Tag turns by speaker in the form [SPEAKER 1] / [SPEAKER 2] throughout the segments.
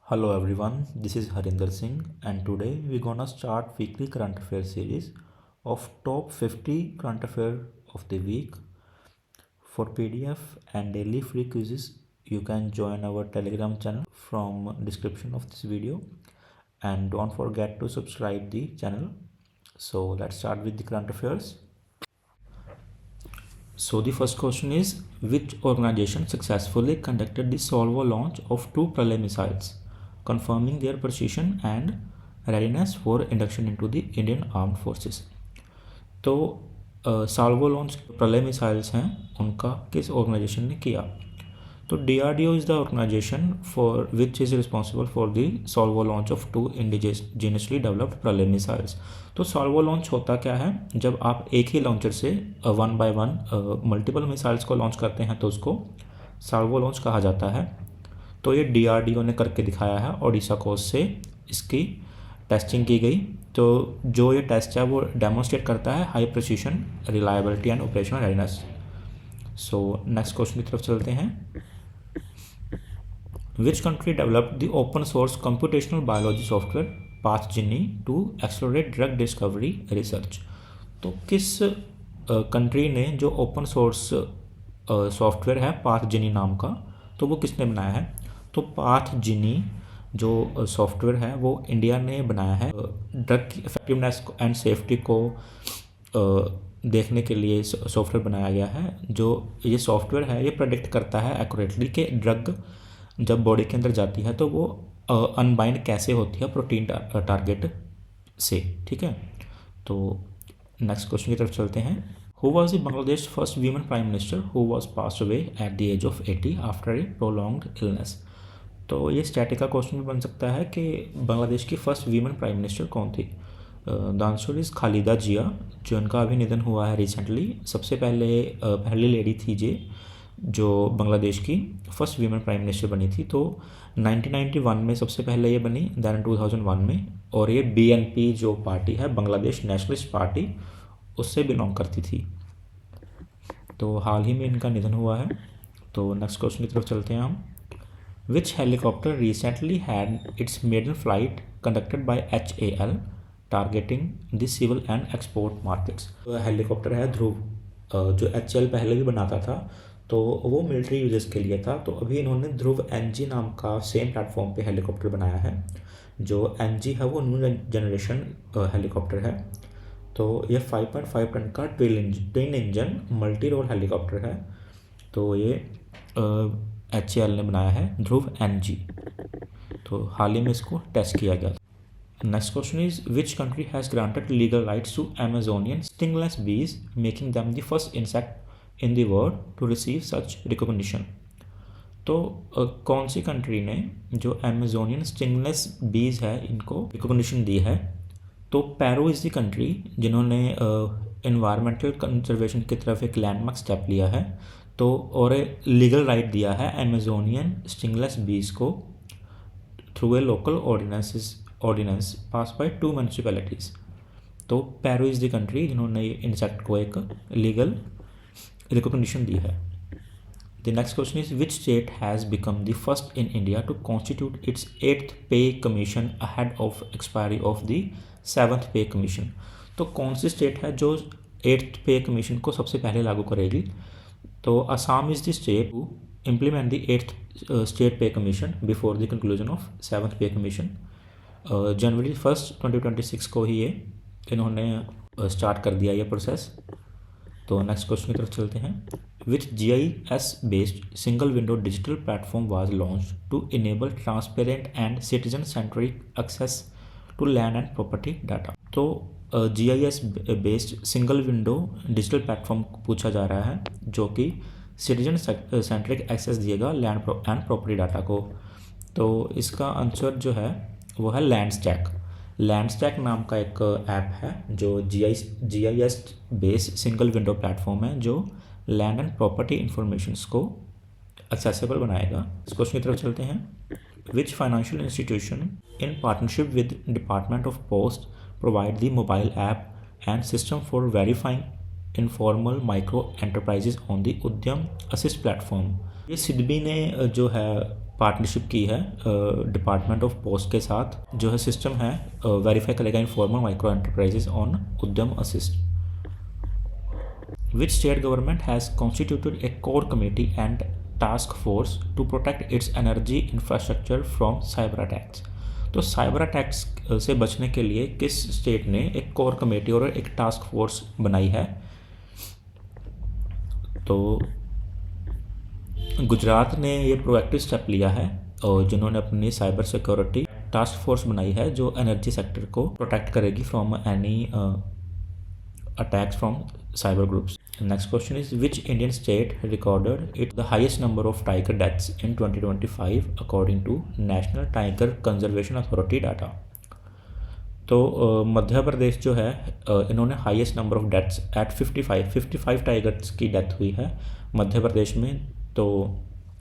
[SPEAKER 1] Hello everyone, this is Harinder Singh and today we're gonna start weekly current affair series of top 50 current affair of the week. For PDF and daily free quizzes, you can join our Telegram channel from description of this video and don't forget to subscribe the channel. So let's start with the current affairs. So the first question is, which organization successfully conducted the Solvo launch of two Pralay missiles, confirming their precision and readiness for induction into the Indian Armed Forces? तो salvo launch Pralay missiles हैं उनका किस organisation ने किया? तो DRDO is the organisation for which is responsible for the salvo launch of two indigenously developed Pralay missiles. तो salvo launch होता क्या है? जब आप एक ही लॉन्चर से 1 बाय 1 मल्टीपल मिसाइल्स को लॉन्च करते हैं तो उसको सॉल्वो लॉन्च कहा जाता है। तो ये DRDO ने करके दिखाया है, ओडिशा कोस्ट से इसकी टेस्टिंग की गई। तो जो ये टेस्ट है वो डेमोन्स्ट्रेट करता है high precision, reliability and operational readiness. So next question की तरफ चलते हैं। Which country developed the open source computational biology software PathGenie to accelerate drug discovery research? तो किस कंट्री ने जो ओपन सोर्स सॉफ्टवेयर है PathGenie नाम का, तो वो किसने बनाया है? तो PathGenie जो सॉफ्टवेयर है वो इंडिया ने बनाया है। ड्रग की इफेक्टिवनेस एंड सेफ्टी को देखने के लिए सॉफ्टवेयर बनाया गया है। जो ये सॉफ्टवेयर है ये प्रेडिक्ट करता है एक्यूरेटली कि ड्रग जब बॉडी के अंदर जाती है तो वो अनबाइंड कैसे होती है प्रोटीन टारगेट से। ठीक है, तो नेक्स्ट क्वेश्चन की तरफ चलते हैं। Who was the Bangladesh first women prime minister who was passed away at the age of 80 after a prolonged illness? तो ये स्टैटिक का क्वेश्चन भी बन सकता है कि बांग्लादेश की फर्स्ट वीमेन प्राइम मिनिस्टर कौन थी? द आंसर इज़ खालिदा जिया, जो इनका अभी निधन हुआ है रिसेंटली। सबसे पहली लेडी थी जो बांग्लादेश की फर्स्ट वीमेन प्राइम मिनिस्टर बनी थी। तो 1991 में सबसे पहले ये बनी, दैन 2001 में। और ये BNP जो पार्टी है, बांग्लादेश नेशनलिस्ट पार्टी, उससे बिलोंग करती थी। तो हाल ही में इनका निधन हुआ है। तो नेक्स्ट क्वेश्चन की तरफ चलते हैं हम। Which helicopter recently had its maiden flight conducted by HAL targeting the civil and export markets? Helicopter है ध्रुव, जो HAL पहले भी बनाता था, तो वो मिलिट्री यूजेस के लिए था। तो अभी इन्होंने ध्रुव NG नाम का सेम प्लेटफॉर्म पे हेलीकॉप्टर बनाया है। जो NG है वो न्यू जनरेशन हेलीकॉप्टर है। तो ये 5.5 टन का twin engine multi role helicopter है। तो ये HAL ने बनाया है ध्रुव NG। तो हाल ही में इसको टेस्ट किया गया। Next question is, which country has granted legal rights to Amazonian stingless bees making them the first insect in the world to receive such recognition? तो कौन सी कंट्री ने जो अमेजोनियन स्टिंगलेस बीज है इनको रिकॉग्निशन दी है? तो पेरू इज़ द कंट्री जिन्होंने एनवायरमेंटल कंजर्वेशन की तरफ एक लैंडमार्क स्टेप लिया है। तो और लीगल राइट दिया है अमेजोनियन स्टिंगलेस बीज को through a local ordinance pass by 2 municipalities. तो पेरू इज़ द कंट्री जिन्होंने इंसेक्ट को एक लीगल रिकॉग्निशन दी है। The next question is, which state has become the first in India to constitute its 8th pay commission ahead of expiry of the 7th pay commission? तो कौन सी state है जो 8th pay commission को सबसे पहले लागू करेगी? तो Assam is the state to implement the 8th state pay commission before the conclusion of 7th pay commission. जनवरी 1 2026 को ही ये इन्होंने स्टार्ट कर दिया ये प्रोसेस। तो नेक्स्ट क्वेश्चन की तरफ चलते हैं। Which GIS based single window digital platform was launch to enable transparent and citizen centric access to land and property data? तो GIS based single window digital platform पूछा जा रहा है जो कि सिटीजन सेंट्रिक एक्सेस दिएगा लैंड एंड प्रॉपर्टी डाटा को। तो इसका आंसर जो है वो है लैंडस्टैक नाम का एक ऐप है जो GIS based single window platform है जो लैंड एंड प्रॉपर्टी इंफॉर्मेशंस को एक्सेसिबल बनाएगा। इस क्वेश्चन की तरफ चलते हैं। Which financial institution in partnership with department of post provide the mobile app and system for verifying informal micro enterprises on the उद्यम असिस्ट प्लेटफॉर्म? ये सिडबी ने जो है पार्टनरशिप की है डिपार्टमेंट ऑफ पोस्ट के साथ, जो है सिस्टम है वेरीफाई करेगा informal micro enterprises on Udyam assist. Which state government has constituted a core committee and task force to protect its energy infrastructure from cyber attacks. तो साइबर अटैक्स से बचने के लिए किस स्टेट ने एक कोर कमेटी और एक टास्क फोर्स बनाई है? तो गुजरात ने ये प्रोएक्टिव स्टेप लिया है और जिन्होंने अपनी साइबर सिक्योरिटी टास्क फोर्स बनाई है जो एनर्जी सेक्टर को प्रोटेक्ट करेगी from any attacks from cyber groups. Next question is which Indian state recorded it the highest number of tiger deaths in 2025 according to national tiger conservation authority data. तो मध्य प्रदेश जो है इन्होंने highest number of deaths at 55 tigers की death हुई है मध्य प्रदेश में। तो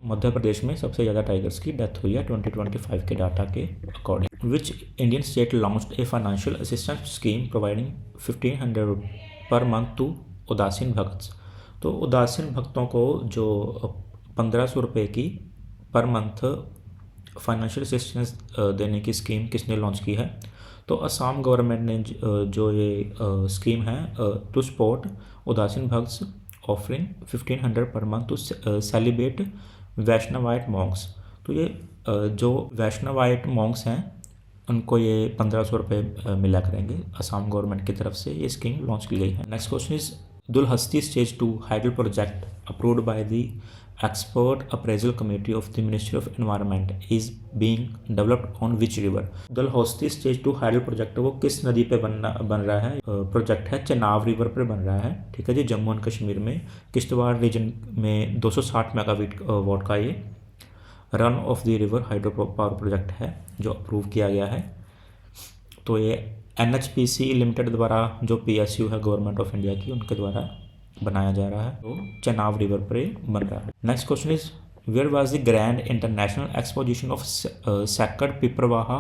[SPEAKER 1] मध्य प्रदेश में सबसे ज़्यादा टाइगर्स की डेथ हुई है 2025 के डाटा के according. Which Indian state launched a financial assistance scheme providing 1500 per month to उदासीन भक्त। तो उदासीन भक्तों को जो 1500 रुपये की पर मंथ फाइनेंशियल असिस्टेंस देने की स्कीम किसने लॉन्च की है? तो असम गवर्नमेंट ने जो ये स्कीम है टू सपोर्ट उदासीन भक्ट्स offering 1500 per month to celebrate Vaishnavite monks. तो ये जो वैष्णवाइट मॉन्क्स हैं उनको ये 1500 रुपये मिला करेंगे। असम गवर्नमेंट की तरफ से ये स्कीम लॉन्च की गई है। Next question is Dulhasti stage 2 hydel project approved by the expert appraisal committee of the ministry of environment is being developed on which river. Dulhasti stage 2 hydel project वो किस नदी पे बन रहा है? प्रोजेक्ट है चेनाब रिवर पर बन रहा है, ठीक है जी, जम्मू एंड कश्मीर में किश्तवाड़ रीजन में 260 मेगावाट का ये run of the river hydro power project है जो अप्रूव किया गया है। तो ये NHPC लिमिटेड द्वारा जो PSU है गवर्नमेंट ऑफ इंडिया की उनके द्वारा बनाया जा रहा है, तो चेनाब रिवर पर बन रहा है। Next question is where was the grand international exposition of sacred Piprahwa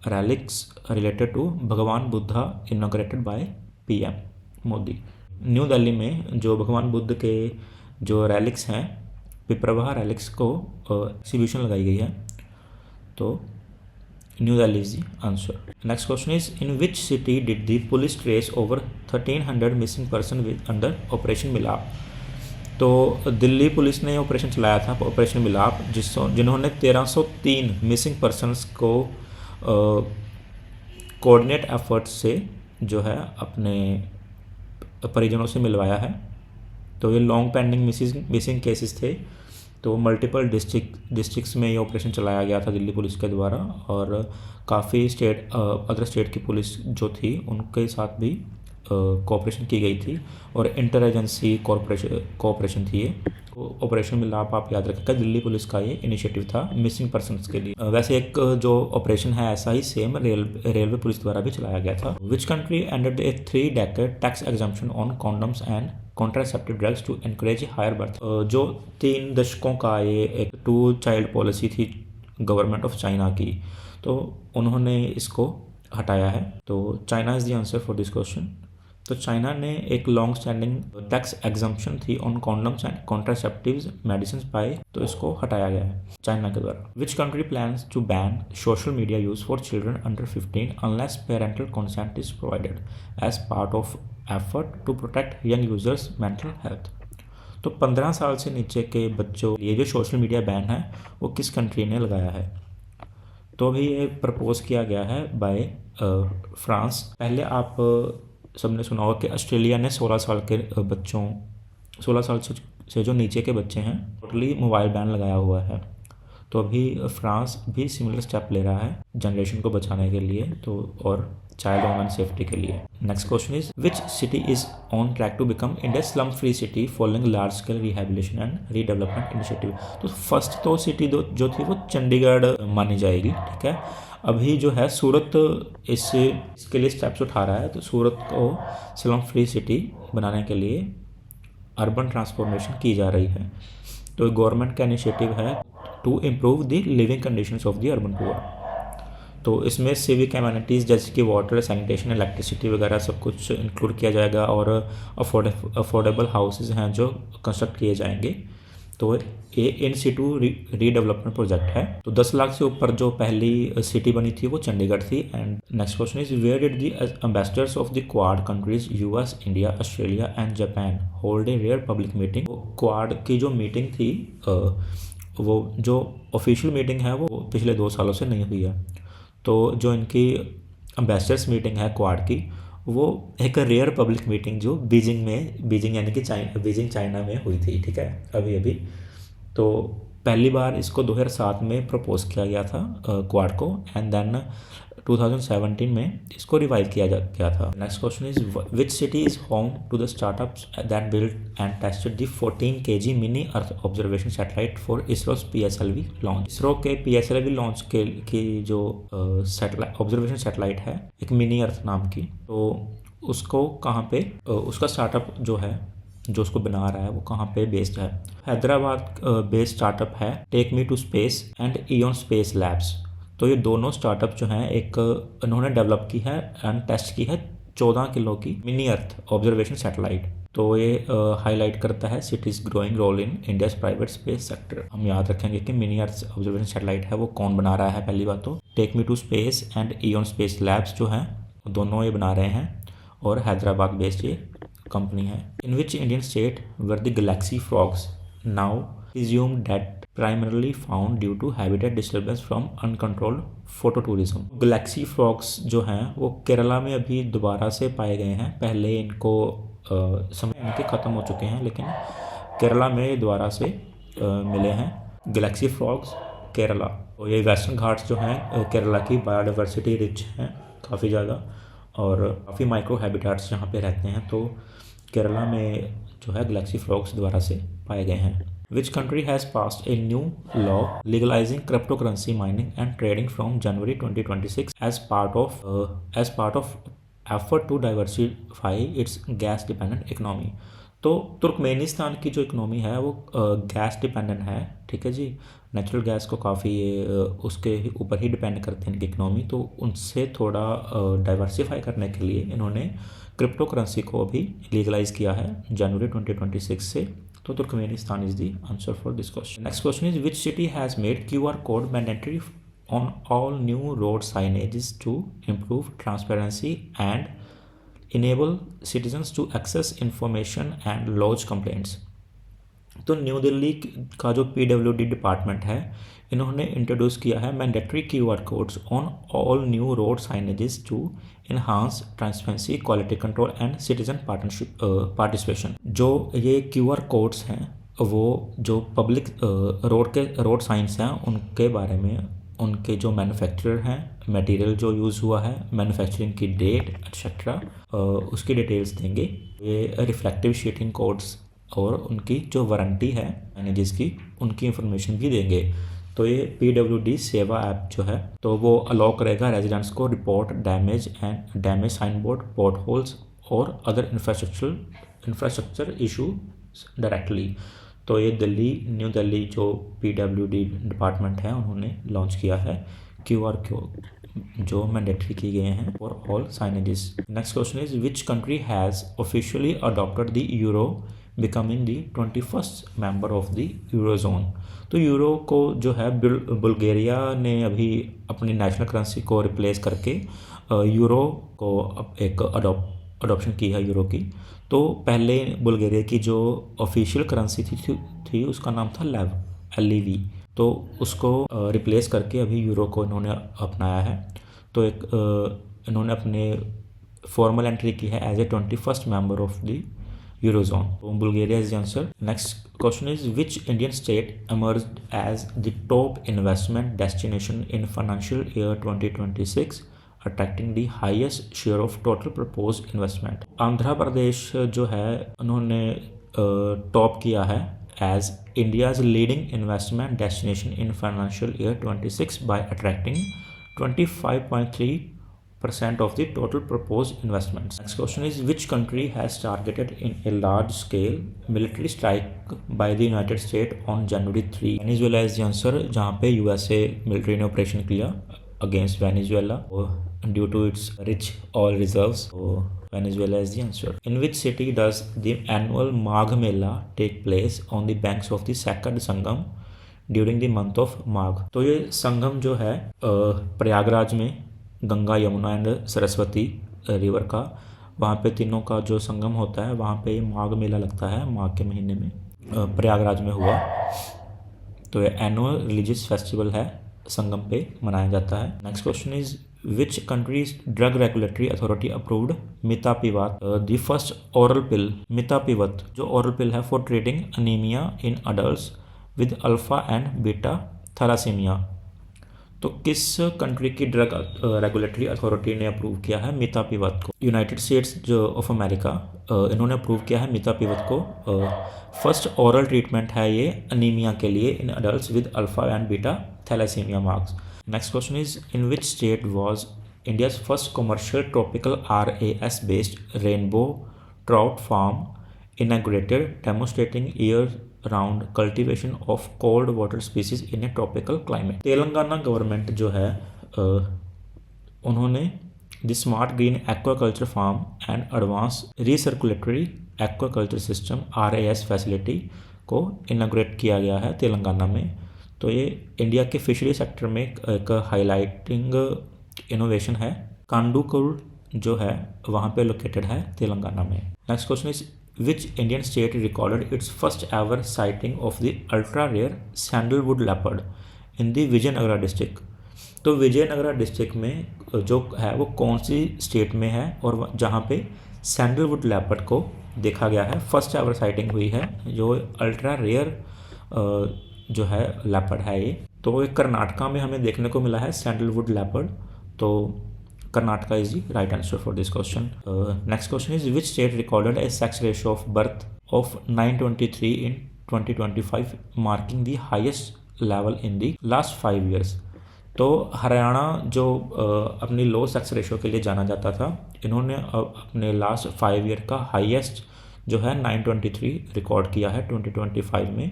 [SPEAKER 1] relics related to भगवान Buddha inaugurated by PM Modi. New Delhi में जो भगवान बुद्ध के जो रैलिक्स हैं पिपरवाहा रैलिक्स को एग्जीबिशन लगाई गई है। तो new Delhi is the answer. Next question is in which city did the police trace over 1300 missing person with under operation मिलाप। तो दिल्ली पुलिस ने ऑपरेशन चलाया था ऑपरेशन मिलाप जिन्होंने 1303 मिसिंग पर्सनस को कोऑर्डिनेट एफर्ट्स से जो है अपने परिजनों से मिलवाया है। तो ये लॉन्ग पेंडिंग मिसिंग केसेस थे, तो मल्टीपल डिस्ट्रिक्ट्स में ये ऑपरेशन चलाया गया था दिल्ली पुलिस के द्वारा और काफ़ी अदर स्टेट की पुलिस जो थी उनके साथ भी कोऑपरेशन की गई थी और इंटर एजेंसी कोऑपरेशन थी ये। तो ऑपरेशन मिलाप आप याद रखिएगा, दिल्ली पुलिस का ये इनिशिएटिव था मिसिंग पर्सनस के लिए। वैसे एक जो ऑपरेशन है ऐसा ही सेम रेलवे पुलिस द्वारा भी चलाया गया था। Which country ended a 3-decade tax exemption on condoms and contraceptive drugs to encourage higher birth. जो 3 दशकों का ये एक 2 चाइल्ड पॉलिसी थी गवर्नमेंट ऑफ चाइना की, तो उन्होंने इसको हटाया है। तो China is the answer for this question. तो चाइना ने एक लॉन्ग स्टैंडिंग टैक्स एग्जम्पशन थी on condoms and contraceptives medicine by, तो इसको हटाया गया है चाइना के द्वारा। विच country plans to ban social media use for children under 15 unless parental consent is provided as part of effort to protect young users mental health. तो 15 साल से नीचे के बच्चों ये जो सोशल मीडिया बैन है वो किस कंट्री ने लगाया है? तो अभी ये प्रपोज किया गया है बाय फ्रांस। पहले आप सबने सुना होगा कि ऑस्ट्रेलिया ने 16 साल से जो नीचे के बच्चे हैं टोटली मोबाइल बैन लगाया हुआ है। तो अभी फ्रांस भी सिमिलर स्टेप ले रहा है जनरेशन को बचाने के लिए तो और चाइल्ड वुमेन सेफ्टी के लिए। Next question is which city is on track to become India slum free city following large scale rehabilitation and redevelopment initiative. तो फर्स्ट तो सिटी जो थी वो चंडीगढ़ मानी जाएगी, ठीक है। अभी जो है सूरत इसके लिए स्टेप्स उठा रहा है। तो सूरत को स्लम फ्री सिटी बनाने के लिए अर्बन ट्रांसफॉर्मेशन की जा रही है। तो गवर्नमेंट का इनिशिएटिव है to improve the living conditions of the urban poor. तो इसमें सिविक एमिनिटीज़ जैसे कि वाटर, सैनिटेशन, इलेक्ट्रिसिटी वगैरह सब कुछ इंक्लूड किया जाएगा और अफोर्डेबल हाउसेज हैं जो कंस्ट्रक्ट किए जाएंगे। तो ये इन सिटू रीडेवलपमेंट प्रोजेक्ट है। तो 10 लाख से ऊपर जो पहली सिटी बनी थी वो चंडीगढ़ थी। And next question is where did the ambassadors of the quad countries US, India, Australia and Japan hold a rare public meeting. Quad की जो मीटिंग थी वो जो ऑफिशियल मीटिंग है वो पिछले 2 सालों से नहीं हुई है। तो जो इनकी एम्बेसडर्स मीटिंग है क्वाड की, वो एक रेयर पब्लिक मीटिंग जो बीजिंग यानी कि बीजिंग चाइना में हुई थी, ठीक है, अभी अभी। तो पहली बार इसको 2007 में प्रपोज किया गया था क्वाड को, एंड देन 2017 में इसको रिवाइव किया गया था। Next question is which city is home to the startups that built and tested the 14 kg mini earth observation satellite for ISRO's PSLV launch. ISRO के PSLV लॉन्च की जो सैटेलाइट ऑब्जर्वेशन सैटेलाइट है एक मिनी अर्थ नाम की, तो उसको कहाँ पे उसका स्टार्टअप जो है जो उसको बना रहा है वो कहाँ पे बेस्ड है। हैदराबाद बेस्ड स्टार्टअप है take me to space and eon space labs. तो ये दोनों स्टार्टअप जो हैं एक इन्होंने डेवलप की है एंड टेस्ट की है 14 किलो की मिनी अर्थ ऑब्जर्वेशन सैटेलाइट। तो ये हाईलाइट करता है cities growing role in India's private space sector. हम याद रखेंगे कि मिनी अर्थ ऑब्जर्वेशन सैटेलाइट है वो कौन बना रहा है। पहली बात तो take me to space and eon space labs जो हैं दोनों ये बना रहे हैं, और हैदराबाद बेस्ड ये कंपनी है। In which Indian state were the galaxy frogs now resume date primarily found due to habitat disturbance from uncontrolled photo tourism। Galaxy frogs जो हैं वो केरला में अभी दोबारा से पाए गए हैं। पहले इनको समय इनके ख़त्म हो चुके हैं, लेकिन केरला में दोबारा से मिले हैं गैलेक्सी फ्रॉग्स केरला। तो ये वेस्टर्न घाट्स जो हैं केरला की बायोडाइवर्सिटी रिच हैं काफ़ी ज़्यादा, और काफ़ी माइक्रो हैबिटाट्स जहाँ पे रहते हैं। तो केरला में जो है गैलेक्सी फ्रॉग्स दोबारा से पाए गए हैं। Which country has passed a new law legalizing cryptocurrency mining and trading from January 2026 as part of effort to diversify its gas dependent economy। तो तुर्कमेनिस्तान की जो इकनॉमी है वो गैस डिपेंडेंट है, ठीक है जी। नेचुरल गैस को काफ़ी उसके ऊपर ही डिपेंड करते हैं इनकी इकनॉमी। तो उनसे थोड़ा डाइवर्सिफाई करने के लिए इन्होंने क्रिप्टो करेंसी को अभी लीगलाइज किया है जनवरी 2026 से। तो Turkmenistan is the answer for this question. Next question is which city has made QR code mandatory on all new road signages to improve transparency and enable citizens to access information and lodge complaints. तो new Delhi का जो PWD department है इन्होंने introduce किया है mandatory QR codes on all new road signages to enhance transparency, quality control and citizen participation. जो ये QR codes हैं वो जो पब्लिक रोड साइंस हैं उनके बारे में, उनके जो मैन्युफैक्चरर हैं, मटेरियल जो यूज़ हुआ है, मैन्युफैक्चरिंग की डेट एक्सेट्रा उसकी डिटेल्स देंगे। ये रिफ्लेक्टिव शीटिंग कोड्स और उनकी जो वारंटी है यानी जिसकी उनकी इंफॉर्मेशन भी देंगे। तो ये PWD सेवा ऐप जो है तो वो अलाउ करेगा रेजिडेंट्स को report damage sign board, port holes और अदर इंफ्रास्ट्रक्चर इशू डायरेक्टली। तो ये न्यू दिल्ली जो PWD डिपार्टमेंट है उन्होंने लॉन्च किया है QR जो मैंडेटरी किए गए हैं for all signages. Next question is which country has officially adopted the euro becoming the 21st member of the eurozone. तो यूरो को जो है बुल्गारिया ने अभी अपनी नेशनल करेंसी को रिप्लेस करके यूरो को एक अडॉप्शन की है यूरो की। तो पहले बुल्गारिया की जो ऑफिशियल करेंसी थी उसका नाम था LEV। तो उसको रिप्लेस करके अभी यूरो को इन्होंने अपनाया है। तो इन्होंने अपने फॉर्मल एंट्री की है as a 21st member of the eurozone. तो Bulgaria is the answer. Next question is which Indian state emerged as the top investment destination in financial year 2026 attracting the highest share of total proposed investment. Andhra Pradesh जो है उन्होंने top किया है as India's leading investment destination in financial year 26 by attracting 25.3% of the total proposed investments. Next question is which country has targeted in a large scale military strike by the United States on January 3? Venezuela is the answer, जहाँ पे USA military ने operation किया against Venezuela due to its rich oil reserves. So Venezuela is the answer. In which city does the annual Magh Mela take place on the banks of the Sacred Sangam during the month of Magh? तो ये संगम जो है प्रयागराज में Ganga Yamuna and Saraswati river का, वहाँ पे तीनों का जो संगम होता है वहाँ पे माघ मेला लगता है माघ के महीने में, प्रयागराज में हुआ। तो ये एनुअल रिलीजियस फेस्टिवल है, संगम पे मनाया जाता है। Next question is which countries drug regulatory authority approved mitapivat the first oral pill? Mitapivat जो ओरल पिल है for treating anaemia in adults with alpha and beta thalassaemia. तो किस कंट्री की ड्रग रेगुलेटरी अथॉरिटी ने approve किया है mitapivat को? United States जो ऑफ अमेरिका, इन्होंने अप्रूव किया है मितापिवत को। फर्स्ट ओरल ट्रीटमेंट है ये अनीमिया के लिए in adults with alpha and beta thalassaemia marks. Next question is in which state was India's first commercial tropical RAS based rainbow trout farm inaugurated demonstrating year-round cultivation of cold water species in a tropical climate? Telangana government जो है उन्होंने the smart green aquaculture farm and advance recirculatory aquaculture system RAS facility को inaugurate किया गया है तेलंगाना में। तो ये इंडिया के फिशरी सेक्टर में एक हाईलाइटिंग इनोवेशन है। कांडूकुल जो है वहाँ पे लोकेटेड है तेलंगाना में। Next question is which Indian state recorded its first ever sighting of the ultra rare sandalwood leopard in the Vijayanagara district? तो विजयनगरा डिस्ट्रिक्ट में जो है वो कौन सी स्टेट में है और जहाँ पे सैंडलवुड लेपर्ड को देखा गया है, फर्स्ट एवर साइटिंग हुई है, जो अल्ट्रा रेयर जो है लेपर्ड है ये। तो ये कर्नाटका में हमें देखने को मिला है सैंडलवुड लेपर्ड। तो Karnataka is the right answer for this question. Next question is which state recorded a sex ratio of birth of 923 in 2025 marking the highest level in the last 5 years? तो हरियाणा जो अपनी लो sex ratio के लिए जाना जाता था, इन्होंने अपने लास्ट 5 ईयर का हाईएस्ट जो है 923 रिकॉर्ड किया है 2025 में।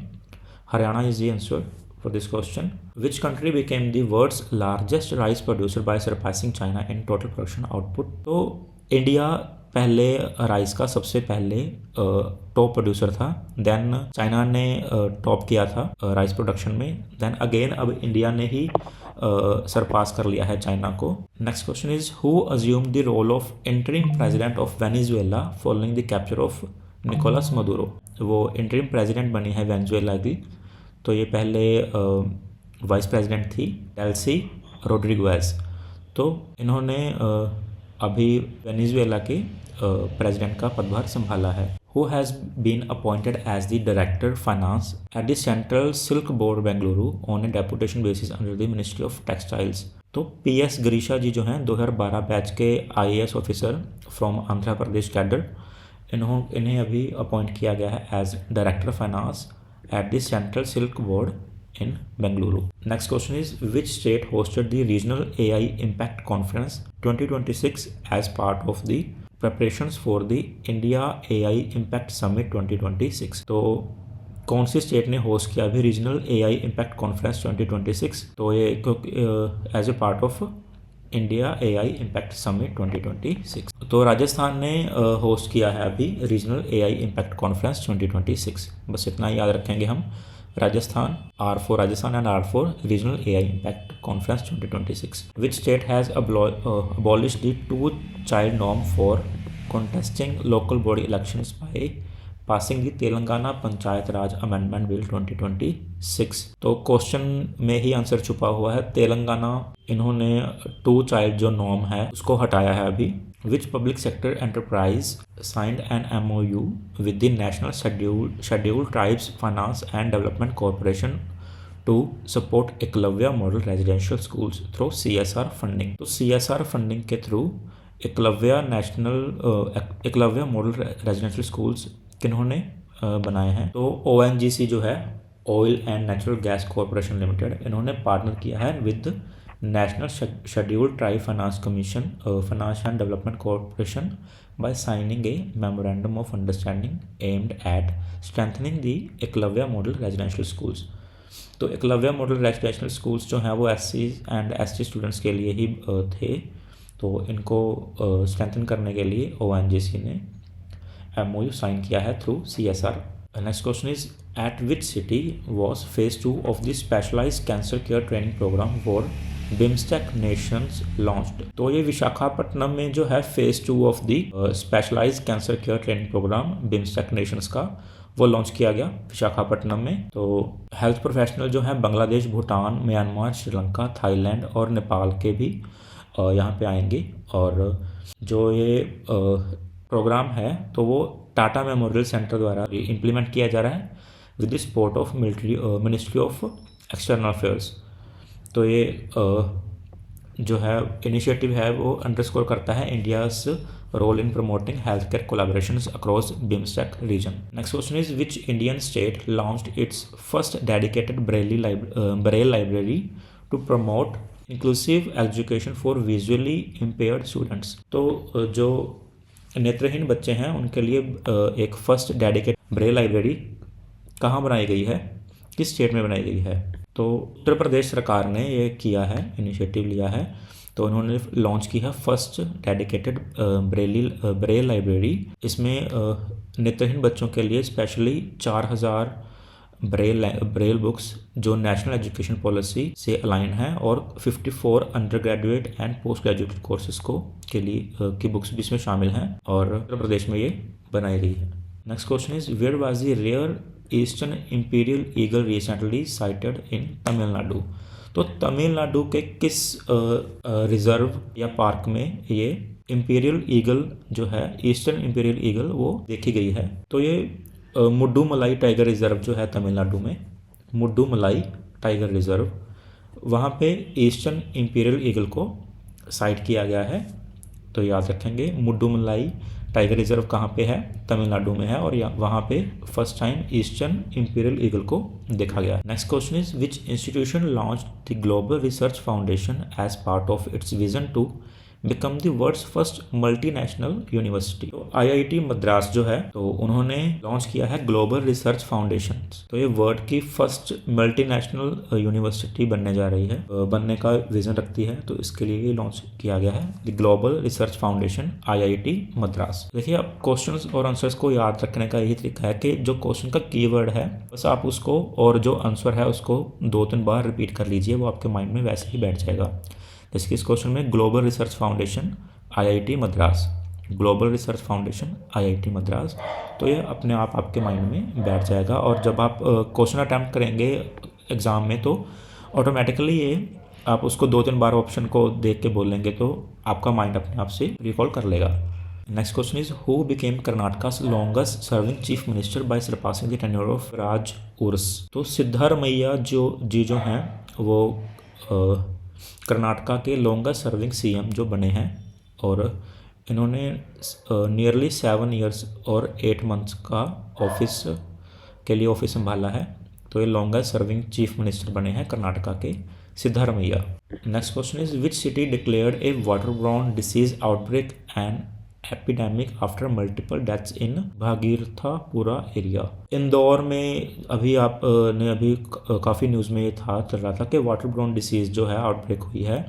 [SPEAKER 1] Haryana is the answer for this question. Which country became the world's largest rice producer by surpassing China in total production output? तो इंडिया पहले राइस का सबसे पहले टॉप प्रोड्यूसर था, देन चाइना ने टॉप किया था राइस प्रोडक्शन में, देन अगेन अब इंडिया ने ही सरपास कर लिया है चाइना को। Next question is who assumed the role of interim president of Venezuela following the capture of Nicolas Maduro? वो इंटरिम प्रेसिडेंट बनी है वेनेजुएला की। तो ये पहले वाइस प्रेसिडेंट थी डेल्सी रोड्रिगुएज। तो इन्होंने अभी वेनेजुएला के प्रेसिडेंट का पदभार संभाला है। Who has been appointed as the director finance at the central silk board Bengaluru on a deputation basis under the ministry of textiles? तो PS गिरीशा जी जो हैं 2012 बैच के IAS officer from Andhra Pradesh cadre, इन्हें अभी अपॉइंट किया गया है as director finance at the Central Silk Board in Bengaluru. Next question is which state hosted the Regional AI Impact Conference 2026 as part of the preparations for the India AI Impact Summit 2026? तो कौन सी state ने host किया अभी regional AI Impact Conference 2026? तो ये as a part of India AI Impact Summit 2026। तो राजस्थान ने host किया है अभी रीजनल AI Impact Conference 2026। बस इतना ही याद रखेंगे हम, Rajasthan R for Rajasthan and R for regional AI Impact Conference 2026। Which state has abolished the 2-child norm for contesting local body elections by passing the Telangana panchayat Raj amendment bill 2026। तो question में ही answer छुपा हुआ है। तेलंगाना इन्होंने 2 चाइल्ड जो नॉर्म है उसको हटाया है अभी। Which public sector enterprise signed an MOU with the national scheduled tribes finance and development corporation to support Eklavya model residential schools through CSR funding? तो CSR फंडिंग के थ्रू एकलव्य मॉडल रेजिडेंशियल स्कूल्स किन्होंने बनाए हैं? तो ONGC जो है oil and natural gas corporation limited, इन्होंने पार्टनर किया है with national scheduled tribe finance commission finance and development corporation by signing a memorandum of understanding aimed at strengthening the Eklavya model residential schools. तो Eklavya model residential schools जो हैं वो SC and ST students के लिए ही थे। तो इनको स्ट्रेंथन करने के लिए ONGC ने MOU साइन किया है through CSR। Next question is at which city was phase 2 of the specialized cancer care training program for BIMSTEC nations launched. तो ये विशाखापट्टनम में जो है phase 2 of the specialized cancer care training program BIMSTEC nations का वो launch किया गया विशाखापट्टनम में। तो हेल्थ प्रोफेशनल जो है बांग्लादेश, भूटान, म्यांमार, श्रीलंका, थाईलैंड और नेपाल के भी यहाँ पे आएंगे। और जो ये प्रोग्राम है तो वो टाटा मेमोरियल सेंटर द्वारा इम्प्लीमेंट किया जा रहा है with the support of ministry of external affairs. तो ये जो है इनिशिएटिव है वो अंडरस्कोर करता है India's role in promoting health care collaborations across BIMSTEC region. Next question is which Indian state launched its first dedicated Braille library to promote inclusive education for visually impaired students. तो जो नेत्रहीन बच्चे हैं उनके लिए एक फर्स्ट डेडिकेटेड ब्रेल लाइब्रेरी कहाँ बनाई गई है, किस स्टेट में बनाई गई है? तो उत्तर प्रदेश सरकार ने ये किया है, इनिशिएटिव लिया है। तो उन्होंने लॉन्च की है फर्स्ट डेडिकेटेड ब्रेल लाइब्रेरी। इसमें नेत्रहीन बच्चों के लिए स्पेशली 4000 ब्रेल बुक्स जो नेशनल एजुकेशन पॉलिसी से अलाइन है और 54 under graduate and post graduate courses के लिए की बुक्स भी इसमें शामिल हैं और उत्तर प्रदेश में ये बनाई गई है। Next question is where was the rare eastern imperial eagle recently sighted in Tamil Nadu. तो तमिलनाडु के किस रिजर्व या पार्क में ये इंपीरियल ईगल जो है, ईस्टर्न इंपीरियल ईगल वो देखी गई है? तो ये मुड्डुमलाई टाइगर रिजर्व जो है तमिलनाडु में, मुड्डुमलाई टाइगर रिजर्व, वहाँ पे ईस्टर्न इंपीरियल ईगल को साइट किया गया है। तो याद रखेंगे मुड्डुमलाई टाइगर रिजर्व कहाँ पे है? तमिलनाडु में है और वहाँ पे first time eastern imperial eagle को देखा गया। Next question is which institution launched the global research foundation as part of its vision to become the world's first multinational university. तो IIT मद्रास जो है तो उन्होंने लॉन्च किया है ग्लोबल रिसर्च फाउंडेशन। तो ये वर्ल्ड की फर्स्ट मल्टीनेशनल यूनिवर्सिटी बनने जा रही है, बनने का विजन रखती है। तो इसके लिए ये लॉन्च किया गया है the global research foundation IIT Madras. देखिए अब क्वेश्चंस और आंसर्स को याद रखने का यही तरीका है कि जो क्वेश्चन का कीवर्ड है बस आप उसको और जो आंसर है उसको 2-3 बार रिपीट कर लीजिए, वो आपके माइंड में वैसे ही बैठ जाएगा। जैसे कि इस क्वेश्चन में global research foundation IIT Madras, global research foundation IIT Madras, तो ये अपने आप आपके माइंड में बैठ जाएगा। और जब आप क्वेश्चन अटैम्प्ट करेंगे एग्ज़ाम में तो ऑटोमेटिकली ये आप उसको 2-3 बार ऑप्शन को देख के बोलेंगे तो आपका माइंड अपने आप से रिकॉल कर लेगा। Next question is who became Karnataka's longest serving chief minister by surpassing the tenure of Raj Urs. तो सिद्धारमैया जो हैं वो कर्नाटका के लॉन्गेस्ट सर्विंग CM जो बने हैं और इन्होंने नियरली 7 ईयर्स और 8 मंथ्स का ऑफिस संभाला है। तो ये लॉन्गेस्ट सर्विंग चीफ मिनिस्टर बने हैं कर्नाटका के Siddaramaiah. Next question is which city declared A waterborne disease outbreak and epidemic after multiple deaths in Bhagirathpura area. Indore में अभी अभी काफ़ी न्यूज़ में ये चल रहा था कि वाटरबॉर्न डिसीज़ जो है आउटब्रेक हुई है।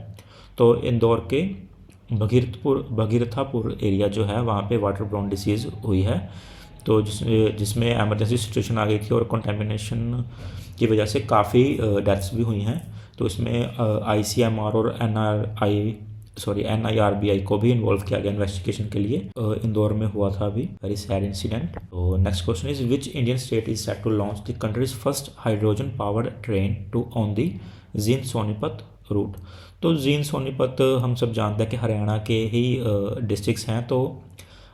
[SPEAKER 1] तो इंदौर के भागीरथपुर एरिया जो है वहाँ पे वाटरबॉर्न डिसीज़ हुई है। तो जिसमें एमरजेंसी सिचुएशन आ गई थी और कंटेमिनेशन की वजह से काफ़ी डेथ्स भी हुई हैं। तो इसमें ICMR और NIRBI को भी इन्वॉल्व किया गया इन्वेस्टिगेशन के लिए। इंदौर में हुआ था अभी वेरी सैड इंसिडेंट। तो next question is which Indian state is set to launch the country's first hydrogen powered train to on the Jind Sonipat route. तो जींद सोनीपत हम सब जानते हैं कि हरियाणा के ही डिस्ट्रिक्ट्स हैं। तो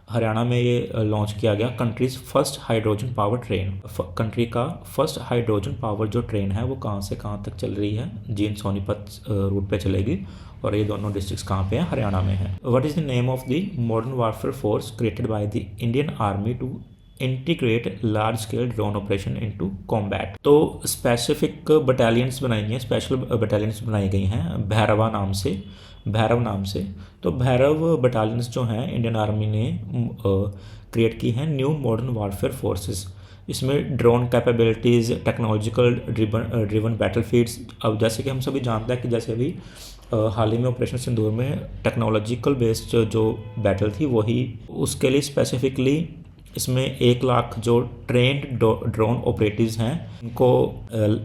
[SPEAKER 1] हरियाणा में ये लॉन्च किया गया countries first hydrogen power train. Country का फर्स्ट हाइड्रोजन पावर जो ट्रेन है वो कहाँ से कहाँ तक चल रही है? जींद सोनीपत रूट पे चलेगी और ये दोनों डिस्ट्रिक्ट्स कहाँ पे हैं? हरियाणा में है। What is the name of the modern warfare force created by the Indian army to integrate large scale drone operation into combat. तो स्पेसिफिक बटालियंस बनाई हैं, स्पेशल बटालियंस बनाई गई हैं भैरव नाम से। तो भैरव बटालियंस जो हैं इंडियन आर्मी ने क्रिएट की हैं न्यू मॉडर्न वारफेयर फोर्सेस। इसमें ड्रोन कैपेबिलिटीज़, टेक्नोलॉजिकल ड्रिवन बैटलफील्ड्स। अब जैसे कि हम सभी जानते हैं कि जैसे अभी हाल ही में ऑपरेशन सिंदूर में टेक्नोलॉजिकल बेस्ड जो बैटल थी वही, उसके लिए स्पेसिफिकली इसमें 1 लाख जो ट्रेंड ड्रोन ऑपरेटिव्स हैं उनको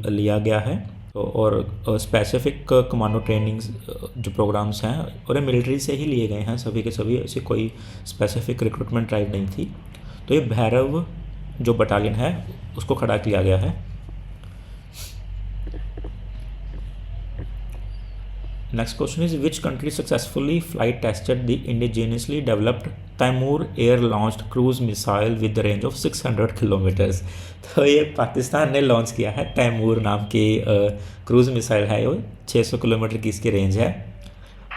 [SPEAKER 1] लिया गया है। और स्पेसिफिक कमांडो ट्रेनिंग्स जो प्रोग्राम्स हैं और ये मिलिट्री से ही लिए गए हैं सभी के सभी, ऐसी कोई स्पेसिफिक रिक्रूटमेंट ड्राइव नहीं थी। तो ये भैरव जो बटालियन है उसको खड़ा किया गया है। Next question is which country successfully flight tested the indigenously developed Taimur air launched cruise missile with the range of 600 kilometres. तो ये पाकिस्तान ने लॉन्च किया है तैमूर नाम की क्रूज मिसाइल है, वो 600 किलोमीटर की इसकी रेंज है।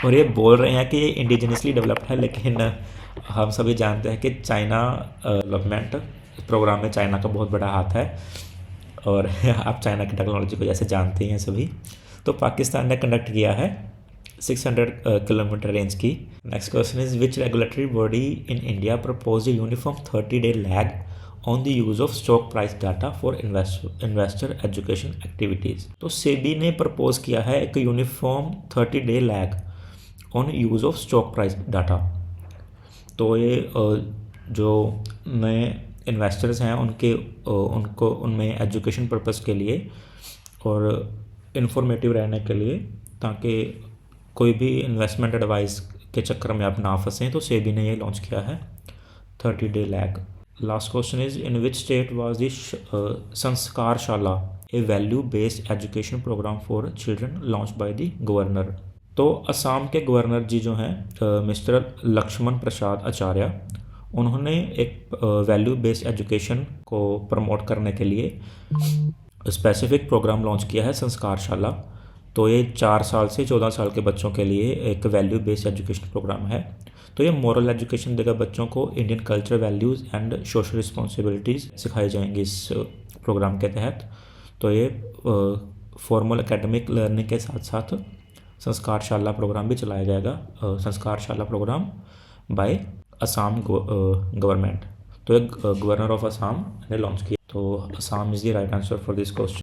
[SPEAKER 1] और ये बोल रहे हैं कि ये इंडिजिनियसली डेवलप्ड है, लेकिन हम सभी जानते हैं कि चाइना डेवलपमेंट प्रोग्राम में चाइना का बहुत बड़ा हाथ है और आप चाइना की टेक्नोलॉजी को जैसे जानते ही हैं सभी। तो पाकिस्तान ने कंडक्ट किया है 600 किलोमीटर रेंज की। Next question is which regulatory body in India propose uniform 30-day lag on the use of stock price data for investor education activities. तो सेबी ने प्रपोज किया है एक uniform 30-day lag on use of stock price data. तो ये जो नए investors हैं उनको उनमें एजुकेशन पर्पस के लिए और इंफॉर्मेटिव रहने के लिए, ताकि कोई भी इन्वेस्टमेंट एडवाइस के चक्कर में आप ना फंसें, तो सेबी ने ये लॉन्च किया है 30-day lag. Last question is in which state was the Sanskarshala a value based education programme for children launch by the governor. तो असम के गवर्नर जी जो हैं मिस्टर लक्ष्मण प्रसाद आचार्य, उन्होंने एक वैल्यू बेस्ड एजुकेशन को प्रमोट करने के लिए स्पेसिफिक प्रोग्राम लॉन्च किया है संस्कारशाला। तो ये 4 साल से 14 साल के बच्चों के लिए एक वैल्यू बेस्ड एजुकेशन प्रोग्राम है। तो ये मॉरल एजुकेशन देगा बच्चों को, Indian culture values and social responsibilities सिखाई जाएंगी इस प्रोग्राम के तहत। तो ये फॉर्मल एकेडमिक लर्निंग के साथ साथ संस्कारशाला प्रोग्राम भी चलाया जाएगा, संस्कारशाला प्रोग्राम बाय असम गवर्नमेंट। तो एक गवर्नर ऑफ असम ने लॉन्च किया। तो Assam is the right answer for this question.